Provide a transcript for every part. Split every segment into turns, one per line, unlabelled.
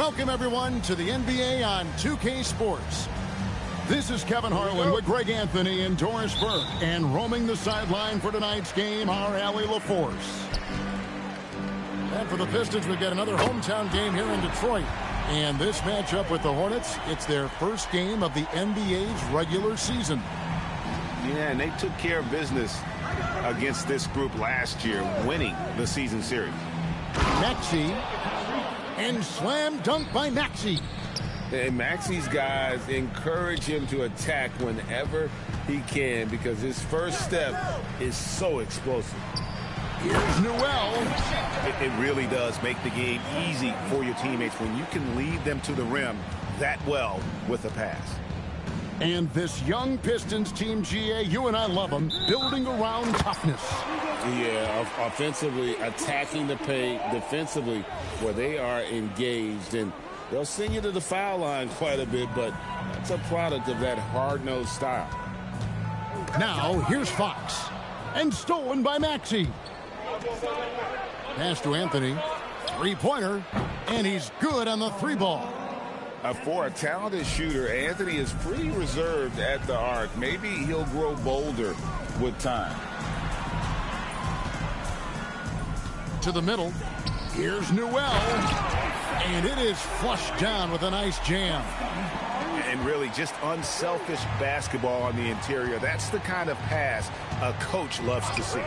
Welcome, everyone, to the NBA on 2K Sports. This is Kevin Harlan with Greg Anthony and Doris Burke. And roaming the sideline for tonight's game, our Allie LaForce. And for the Pistons, we've got another hometown game here in Detroit. And this matchup with the Hornets, it's their first game of the NBA's regular season.
Yeah, and they took care of business against this group last year, winning the season series.
Maxey, and slam dunk by Maxey.
And Maxey's guys encourage him to attack whenever he can because his first step is so explosive.
Here's Newell.
It really does make the game easy for your teammates when you can lead them to the rim that well with a pass.
And this young Pistons team, GA, you and I love them, building around toughness.
Yeah, offensively, attacking the paint, defensively, where they are engaged. And they'll send you to the foul line quite a bit, but it's a product of that hard-nosed style.
Now, here's Fox. And stolen by Maxey. Pass to Anthony. Three-pointer. And he's good on the three ball.
For a talented shooter, Anthony is pretty reserved at the arc. Maybe he'll grow bolder with time.
To the middle. Here's Newell. And it is flushed down with a nice jam.
And really just unselfish basketball on the interior. That's the kind of pass a coach loves to see.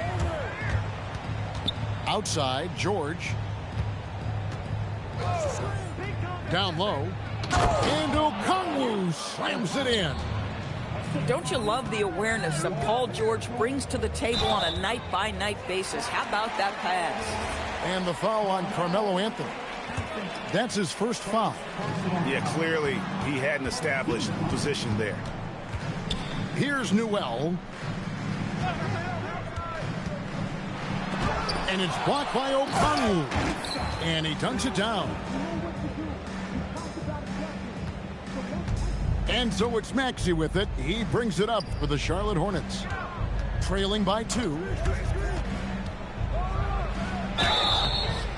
Outside, George. Down low. And Okongwu slams it in.
Don't you love the awareness that Paul George brings to the table on a night-by-night basis? How about that pass?
And the foul on Carmelo Anthony. That's his first foul.
Yeah, clearly he had an established position there.
Here's Newell. And it's blocked by Okongwu. And he dunks it down. And so it's Maxey with it. He brings it up for the Charlotte Hornets. Trailing by 2.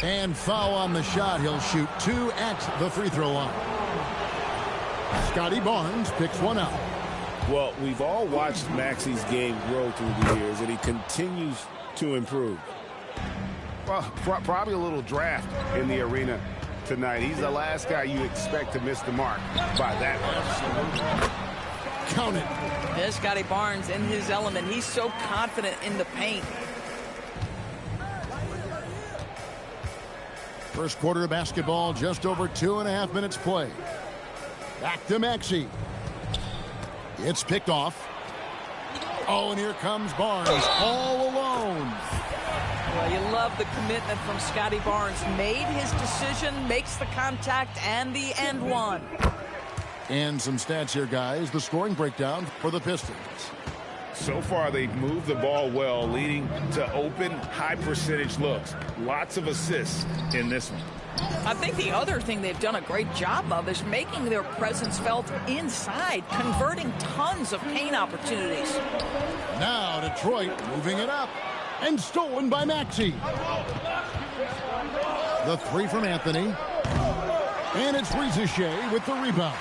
And foul on the shot. He'll shoot 2 at the free throw line. Scotty Barnes picks one out.
Well, we've all watched Maxey's game grow through the years, and he continues to improve.
Well, probably a little draft in the arena tonight. He's the last guy you expect to miss the mark by that much.
Count it.
There's Scotty Barnes in his element. He's so confident in the paint.
First quarter of basketball, just over 2.5 minutes play. Back to Maxey. It's picked off. Oh, and here comes Barnes all alone.
Well, you love the commitment from Scotty Barnes. Made his decision, makes the contact, and the end one.
And some stats here, guys. The scoring breakdown for the Pistons.
So far, they've moved the ball well, leading to open, high-percentage looks. Lots of assists in this one.
I think the other thing they've done a great job of is making their presence felt inside, converting tons of paint opportunities.
Now Detroit moving it up. And stolen by Maxey. The three from Anthony. And it's Rizichet with the rebound.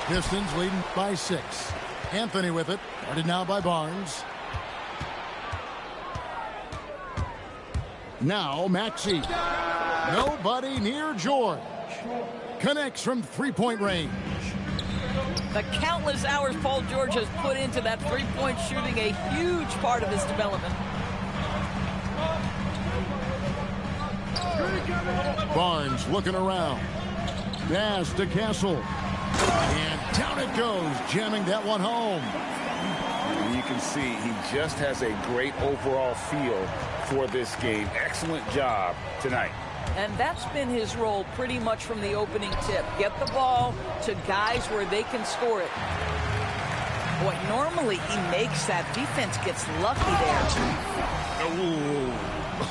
Pistons leading by 6. Anthony with it. Guarded now by Barnes. Now Maxey. Nobody near George. Connects from three-point range.
The countless hours Paul George has put into that three-point shooting, a huge part of his development.
Barnes looking around. Pass to Castle. And down it goes, jamming that one home.
You can see he just has a great overall feel for this game. Excellent job tonight.
And that's been his role pretty much from the opening tip. Get the ball to guys where they can score it. Boy, normally he makes that. Defense gets lucky there.
Ooh.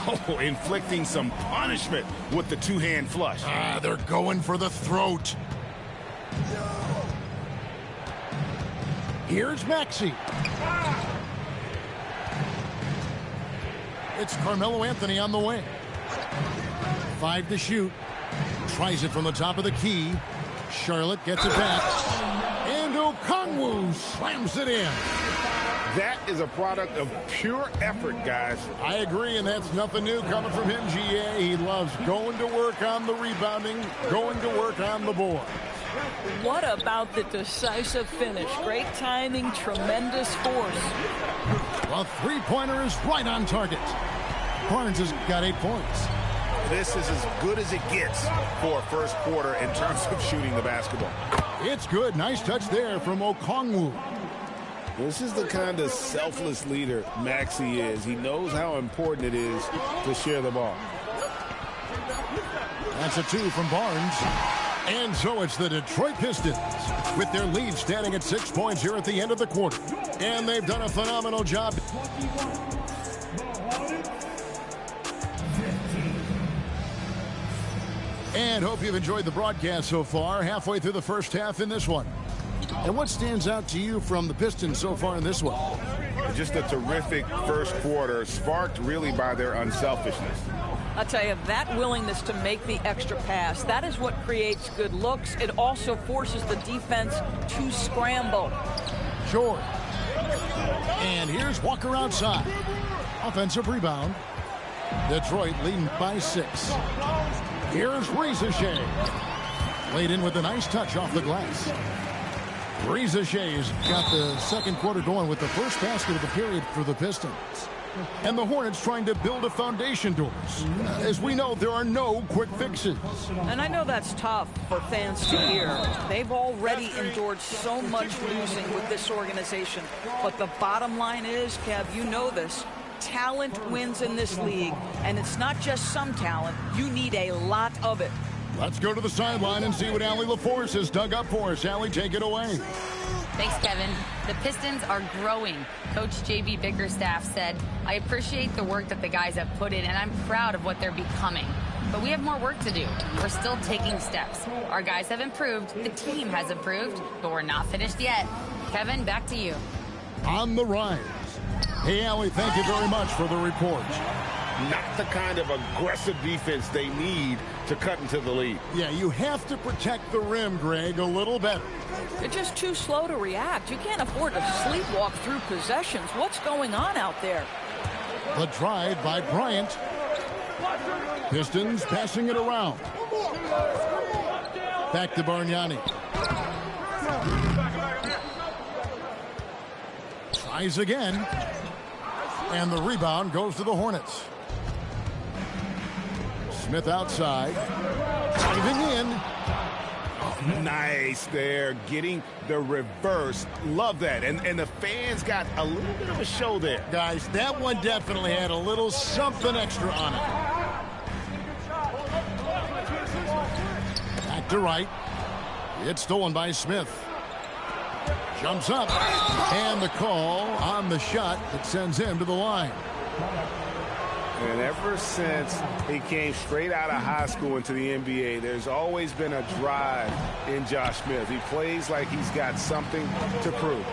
Oh, inflicting some punishment with the two-hand flush.
They're going for the throat. Here's Maxey. It's Carmelo Anthony on the wing. 5 to shoot. Tries it from the top of the key. Charlotte gets it back. And Okongwu slams it in.
That is a product of pure effort, guys.
I agree, and that's nothing new coming from him, GA. He loves going to work on the rebounding, going to work on the board.
What about the decisive finish? Great timing, tremendous force.
A three-pointer is right on target. Barnes has got 8 points.
This is as good as it gets for a first quarter in terms of shooting the basketball.
It's good. Nice touch there from Okongwu.
This is the kind of selfless leader Maxey is. He knows how important it is to share the ball.
That's a 2 from Barnes. And so it's the Detroit Pistons with their lead standing at 6 points here at the end of the quarter. And they've done a phenomenal job. And hope you've enjoyed the broadcast so far. Halfway through the first half in this one. And what stands out to you from the Pistons so far in this one?
Just a terrific first quarter, sparked really by their unselfishness.
I'll tell you, that willingness to make the extra pass, that is what creates good looks. It also forces the defense to scramble.
Sure. And here's Walker outside. Offensive rebound. Detroit leading by 6. Here's Rizachet. Laid in with a nice touch off the glass. Rizachet's got the second quarter going with the first basket of the period for the Pistons. And the Hornets trying to build a foundation doors. As we know, there are no quick fixes.
And I know that's tough for fans to hear. They've already endured so much losing with this organization. But the bottom line is, Kev, you know this, talent wins in this league. And it's not just some talent. You need a lot of it.
Let's go to the sideline and see what Allie LaForce has dug up for us. Allie, take it away.
Thanks, Kevin. The Pistons are growing. Coach J.B. Bickerstaff said, I appreciate the work that the guys have put in, and I'm proud of what they're becoming. But we have more work to do. We're still taking steps. Our guys have improved. The team has improved, but we're not finished yet. Kevin, back to you.
On the rise. Hey, Allie, thank you very much for the report.
Not the kind of aggressive defense they need to cut into the lead.
Yeah, you have to protect the rim, Greg, a little better.
They're just too slow to react. You can't afford to sleepwalk through possessions. What's going on out there?
The drive by Bryant. Pistons passing it around. Back to Bargnani. Tries again. And the rebound goes to the Hornets. Smith outside. Diving in.
Nice there, getting the reverse. Love that. And the fans got a little bit of a show there.
Guys, that one definitely had a little something extra on it. Back to right. It's stolen by Smith. Jumps up. And the call on the shot that sends him to the line.
And ever since he came straight out of high school into the NBA, there's always been a drive in Josh Smith. He plays like he's got something to prove.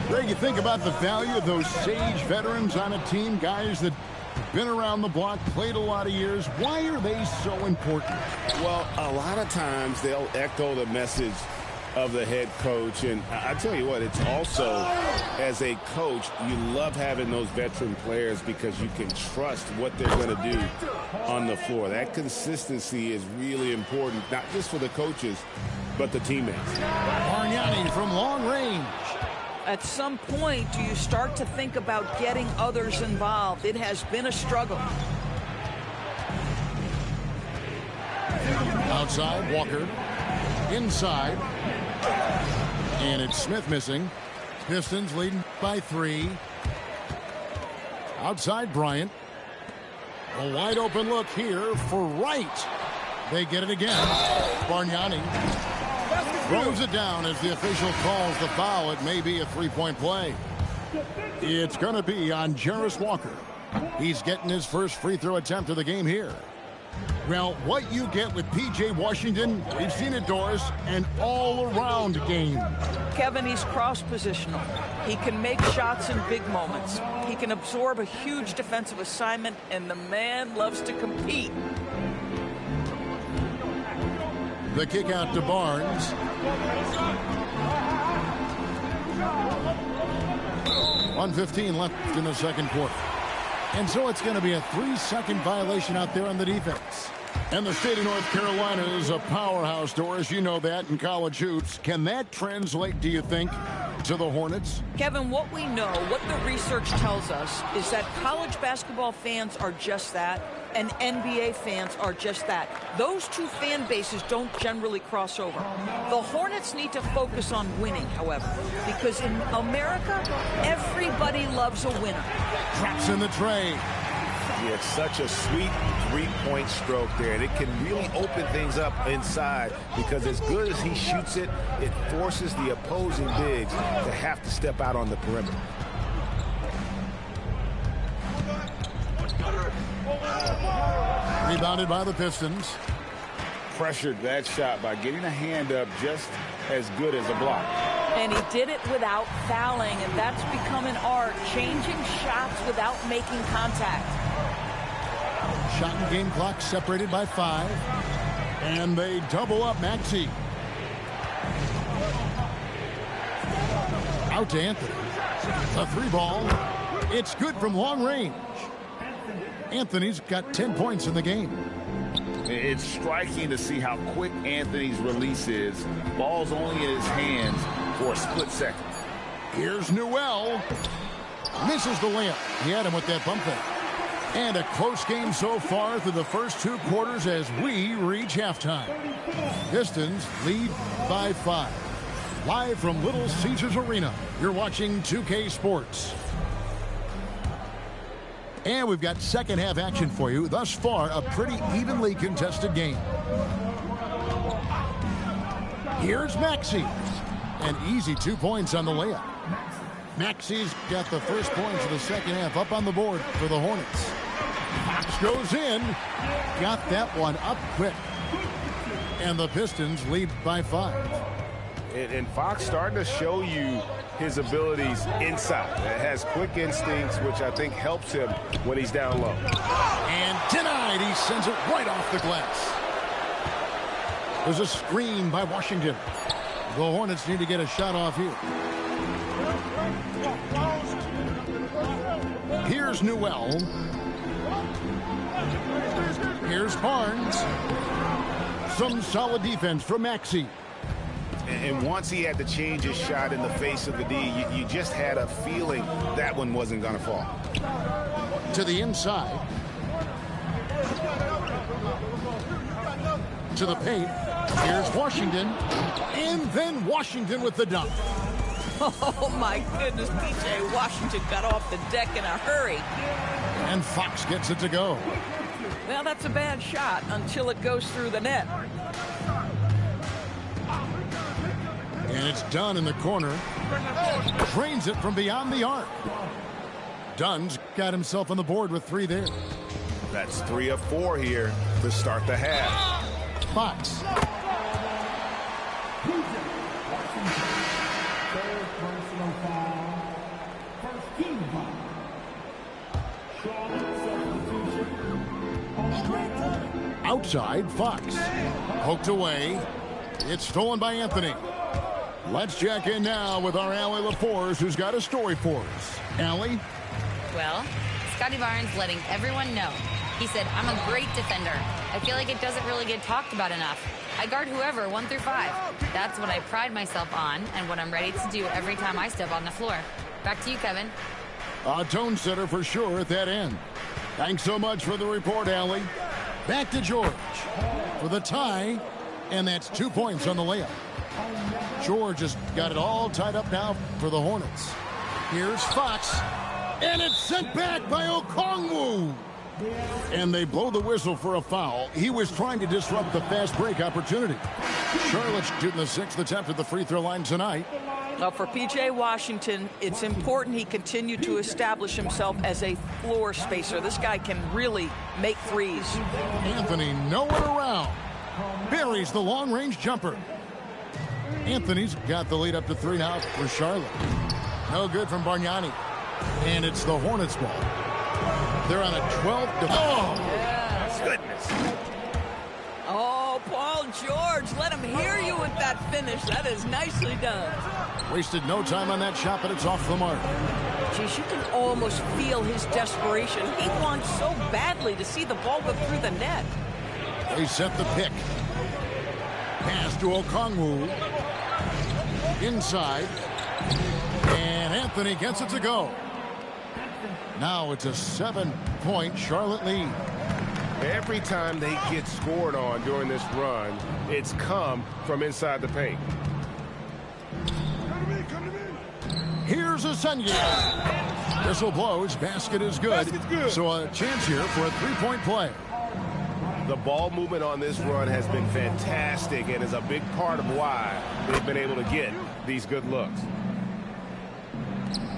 Greg, you think about the value of those sage veterans on a team, guys that have been around the block, played a lot of years. Why are they so important?
Well, a lot of times they'll echo the message of the head coach. And I tell you what, it's also, as a coach, you love having those veteran players because you can trust what they're going to do on the floor. That consistency is really important, not just for the coaches, but the teammates.
Bargnani from long range.
At some point, do you start to think about getting others involved? It has been a struggle.
Outside, Walker. Inside. And it's Smith missing. Pistons leading by 3. Outside, Bryant. A wide open look here for Wright. They get it again. Bargnani throws it down as the official calls the foul. It may be a three-point play. It's going to be on Jarris Walker. He's getting his first free throw attempt of the game here. Well, what you get with P.J. Washington, we've seen it, Doris, an all-around game.
Kevin, he's cross-positional. He can make shots in big moments. He can absorb a huge defensive assignment, and the man loves to compete.
The kick out to Barnes. .1:15 left in the second quarter. And so it's going to be a 3-second violation out there on the defense. And the state of North Carolina is a powerhouse, Doris. You know that in college hoops. Can that translate, do you think, to the Hornets?
Kevin, what we know, what the research tells us, is that college basketball fans are just that, and NBA fans are just that. Those two fan bases don't generally cross over. The Hornets need to focus on winning, however, because in America, everybody loves a winner.
Traps in the tray.
He had such a sweet three-point stroke there, and it can really open things up inside because as good as he shoots it, it forces the opposing bigs to have to step out on the perimeter.
Rebounded by the Pistons.
Pressured that shot by getting a hand up just as good as a block.
And he did it without fouling, and that's become an art, changing shots without making contact.
Shot and game clock separated by 5. And they double up Maxey. Out to Anthony. A 3-ball. It's good from long range. Anthony's got 10 points in the game.
It's striking to see how quick Anthony's release is. Ball's only in his hands for a split second.
Here's Newell. Misses the layup. He had him with that bump fake. And a close game so far through the first 2 quarters as we reach halftime. Pistons lead by 5. Live from Little Caesars Arena, you're watching 2K Sports. And we've got second half action for you. Thus far, a pretty evenly contested game. Here's Maxey. An easy 2 points on the layup. Maxey's got the first points of the second half up on the board for the Hornets. Fox goes in. Got that one up quick. And the Pistons lead by 5.
And Fox starting to show you his abilities inside. It has quick instincts, which I think helps him when he's down low.
And denied. He sends it right off the glass. There's a screen by Washington. The Hornets need to get a shot off here. Here's Newell. Here's Barnes. Some solid defense from Maxey.
And once he had to change his shot in the face of the D, you just had a feeling that one wasn't going to fall.
To the inside. To the paint. Here's Washington. And then Washington with the dunk.
Oh, my goodness. P.J. Washington got off the deck in a hurry.
And Fox gets it to go.
Well, that's a bad shot until it goes through the net.
And it's Dunn in the corner. Drains it from beyond the arc. Dunn's got himself on the board with 3 there.
That's 3 of 4 here to start the half.
Fox. Outside, Fox. Poked away. It's stolen by Anthony. Let's check in now with our Allie LaForce, who's got a story for us. Allie?
Well, Scotty Barnes letting everyone know. He said, I'm a great defender. I feel like it doesn't really get talked about enough. I guard whoever, 1 through 5. That's what I pride myself on and what I'm ready to do every time I step on the floor. Back to you, Kevin.
A tone setter for sure at that end. Thanks so much for the report, Allie. Back to George for the tie, and that's 2 points on the layup. George has got it all tied up now for the Hornets. Here's Fox, and it's sent back by Okongwu. And they blow the whistle for a foul. He was trying to disrupt the fast break opportunity. Charlotte's shooting the 6th attempt at the free throw line tonight.
Well, for P.J. Washington, it's important he continue to establish himself as a floor spacer. This guy can really make threes.
Anthony nowhere around. Buries the long-range jumper. Anthony's got the lead up to 3 now for Charlotte. No good from Bargnani. And it's the Hornets ball. They're on a 12 to... Oh!
Yes.
Goodness.
Oh, Paul George, let him hear you with that finish. That is nicely done.
Wasted no time on that shot, but it's off the mark.
Geez, you can almost feel his desperation. He wants so badly to see the ball go through the net.
They set the pick. Pass to Okongwu. Inside. And Anthony gets it to go. Now it's a 7-point Charlotte lead.
Every time they get scored on during this run, it's come from inside the paint.
Here's a Sengun. Whistle blows. Basket is good. So a chance here for a three-point play.
The ball movement on this run has been fantastic and is a big part of why they've been able to get these good looks.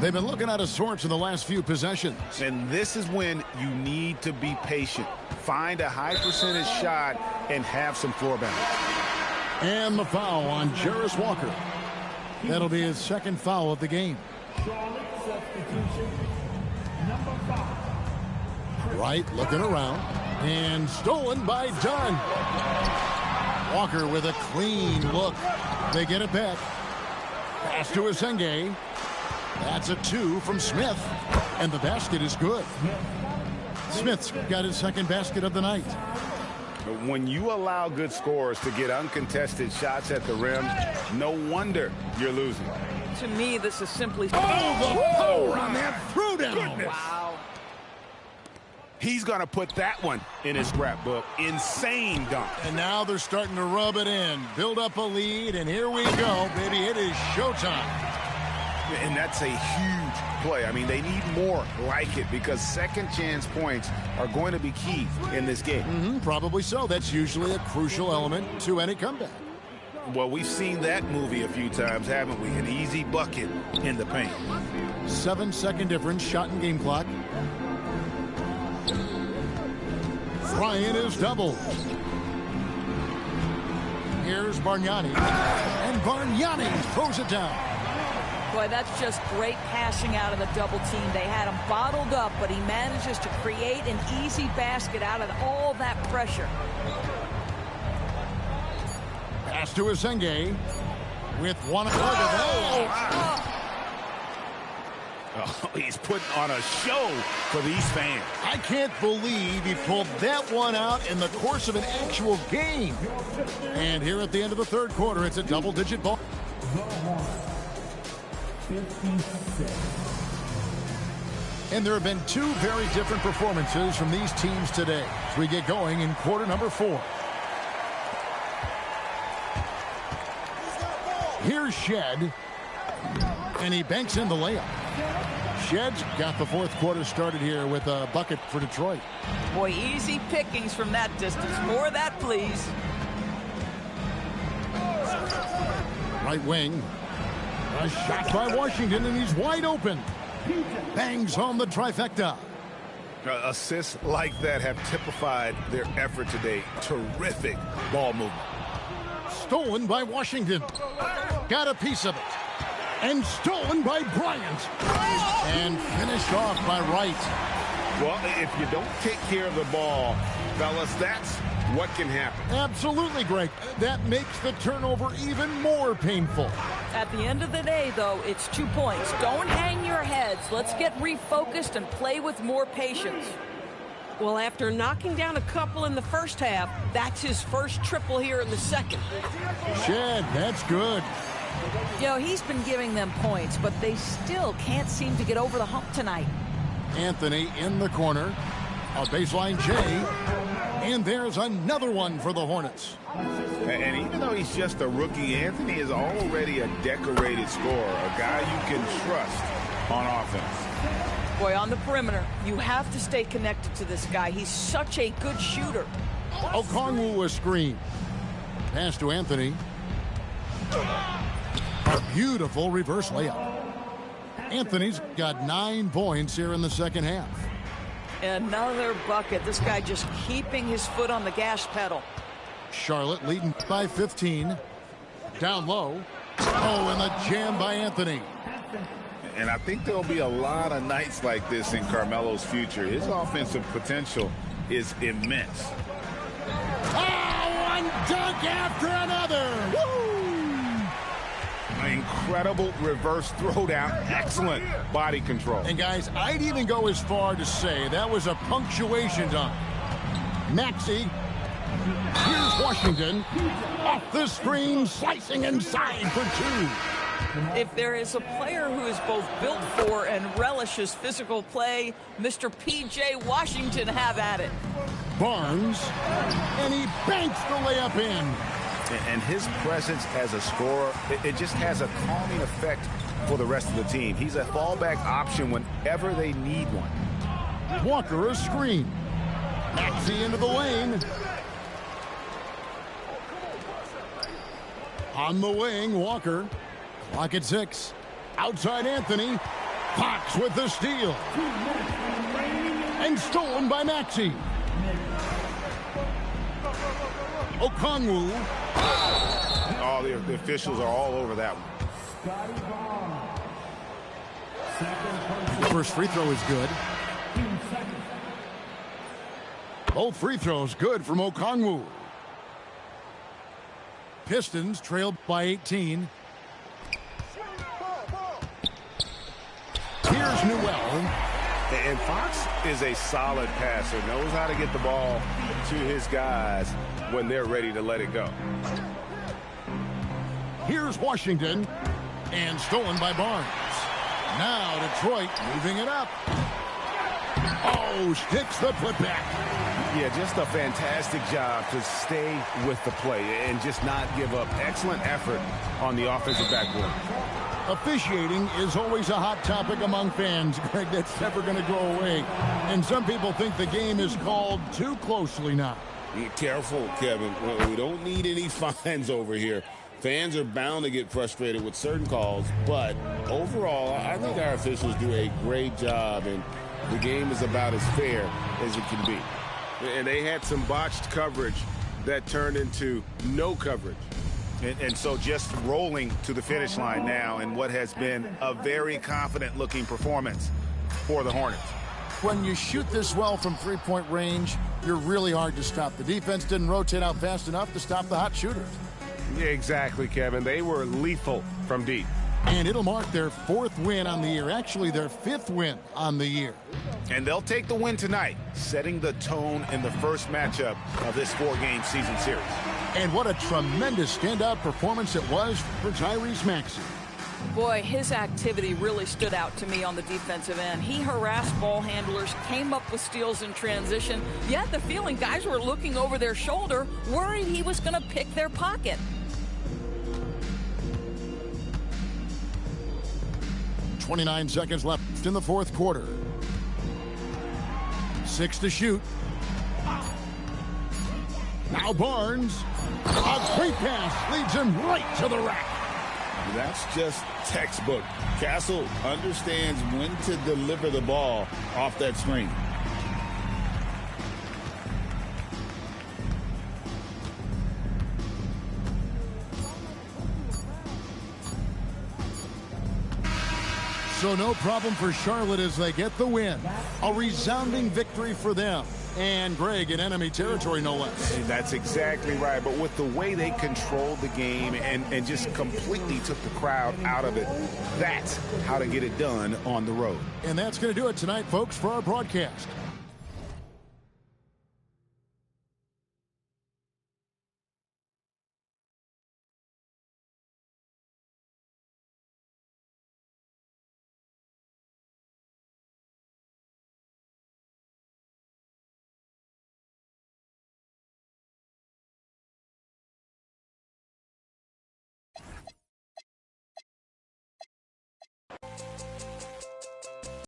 They've been looking out of sorts in the last few possessions.
And this is when you need to be patient. Find a high percentage shot and have some floor balance.
And the foul on Jarris Walker. That'll be his second foul of the game. Wright looking around. And stolen by Dunn. Walker with a clean look. They get it back. Pass to Asenge. That's a 2 from Smith. And the basket is good. Smith's got his second basket of the night.
When you allow good scorers to get uncontested shots at the rim, no wonder you're losing.
To me, this is simply...
Oh, the power on that throwdown.
Wow.
He's going to put that one in his scrapbook. Insane dunk.
And now they're starting to rub it in. Build up a lead, and here we go, baby. It is showtime.
And that's a huge play. I mean, they need more like it because second chance points are going to be key in this game.
Probably so. That's usually a crucial element to any comeback.
Well, we've seen that movie a few times, haven't we? An easy bucket in the paint.
7-second difference, shot and game clock. Bryant is doubled. Here's Bargnani. And Bargnani throws it down.
Boy, that's just great passing out of the double team. They had him bottled up, but he manages to create an easy basket out of all that pressure.
Pass to Asenge with one.
Oh, he's putting on a show for these fans.
I can't believe he pulled that one out in the course of an actual game. And here at the end of the third quarter, it's a double-digit ball. And there have been two very different performances from these teams today as we get going in quarter number 4. Here's Shed, and he banks in the layup. Shed's got the fourth quarter started here with a bucket for Detroit.
Boy, easy pickings from that distance. More of that, please.
Right wing. A shot by Washington, and he's wide open. Bangs home the trifecta.
Assists like that have typified their effort today. Terrific ball movement.
Stolen by Washington. Got a piece of it. And stolen by Bryant. And finished off by Wright.
Well, if you don't take care of the ball, fellas, that's what can happen.
Absolutely, Greg. That makes the turnover even more painful.
At the end of the day, though, it's 2 points. Don't hang your heads. Let's get refocused and play with more patience. Well, after knocking down a couple in the first half, that's his first triple here in the second.
Shed, that's good.
You know, he's been giving them points, but they still can't seem to get over the hump tonight.
Anthony in the corner. A baseline J. And there's another one for the Hornets.
And even though he's just a rookie, Anthony is already a decorated scorer, a guy you can trust on offense.
Boy, on the perimeter, you have to stay connected to this guy. He's such a good shooter.
Okongwu a screen. Pass to Anthony. A beautiful reverse layup. Anthony's got 9 points here in the second half.
Another bucket. This guy just keeping his foot on the gas pedal.
Charlotte leading by 15. Down low. Oh, and the jam by Anthony.
And I think there'll be a lot of nights like this in Carmelo's future. His offensive potential is immense.
Oh, dunk after another.
An incredible reverse throwdown. Excellent body control.
And guys, I'd even go as far to say that was a punctuation dunk. Maxey. Here's Washington. Off the screen, slicing inside for two.
If there is a player who is both built for and relishes physical play, Mr. P.J. Washington have at it.
Barnes, and he banks the layup in.
And his presence as a scorer, it just has a calming effect for the rest of the team. He's a fallback option whenever they need one.
Walker a screen. Maxey into the lane. On the wing, Walker. Clock at 6. Outside Anthony. Fox with the steal. And stolen by Maxey. Okongwu.
Oh, the officials are all over that one.
The first free throw is good. Both free throws good from Okongwu. Pistons trailed by 18. Here's Newell.
And Fox is a solid passer, knows how to get the ball to his guys when they're ready to let it go.
Here's Washington, and stolen by Barnes. Now Detroit moving it up. Oh, sticks the putback.
Yeah, just a fantastic job to stay with the play and just not give up. Excellent effort on the offensive backboard.
Officiating is always a hot topic among fans, Greg. That's never going to go away. And some people think the game is called too closely now.
Be careful, Kevin. We don't need any fines over here. Fans are bound to get frustrated with certain calls, but overall, I think our officials do a great job, and the game is about as fair as it can be. And they had some botched coverage that turned into no coverage.
And so just rolling to the finish line now in what has been a very confident-looking performance for the Hornets.
When you shoot this well from three-point range, you're really hard to stop. The defense didn't rotate out fast enough to stop the hot shooters.
Yeah, exactly, Kevin. They were lethal from deep.
And it'll mark their 4th win on the year, actually their 5th win on the year.
And they'll take the win tonight, setting the tone in the first matchup of this 4-game season series.
And what a tremendous standout performance it was for Tyrese Maxey.
Boy, his activity really stood out to me on the defensive end. He harassed ball handlers, came up with steals in transition. You had the feeling guys were looking over their shoulder, worried he was going to pick their pocket.
29 seconds left in the 4th quarter. 6 to shoot. Now Barnes. A great pass leads him right to the rack.
That's just textbook. Castle understands when to deliver the ball off that screen.
So no problem for Charlotte as they get the win. A resounding victory for them. And Greg in enemy territory, no less.
That's exactly right. But with the way they controlled the game and just completely took the crowd out of it, that's how to get it done on the road.
And that's going to do it tonight, folks, for our broadcast.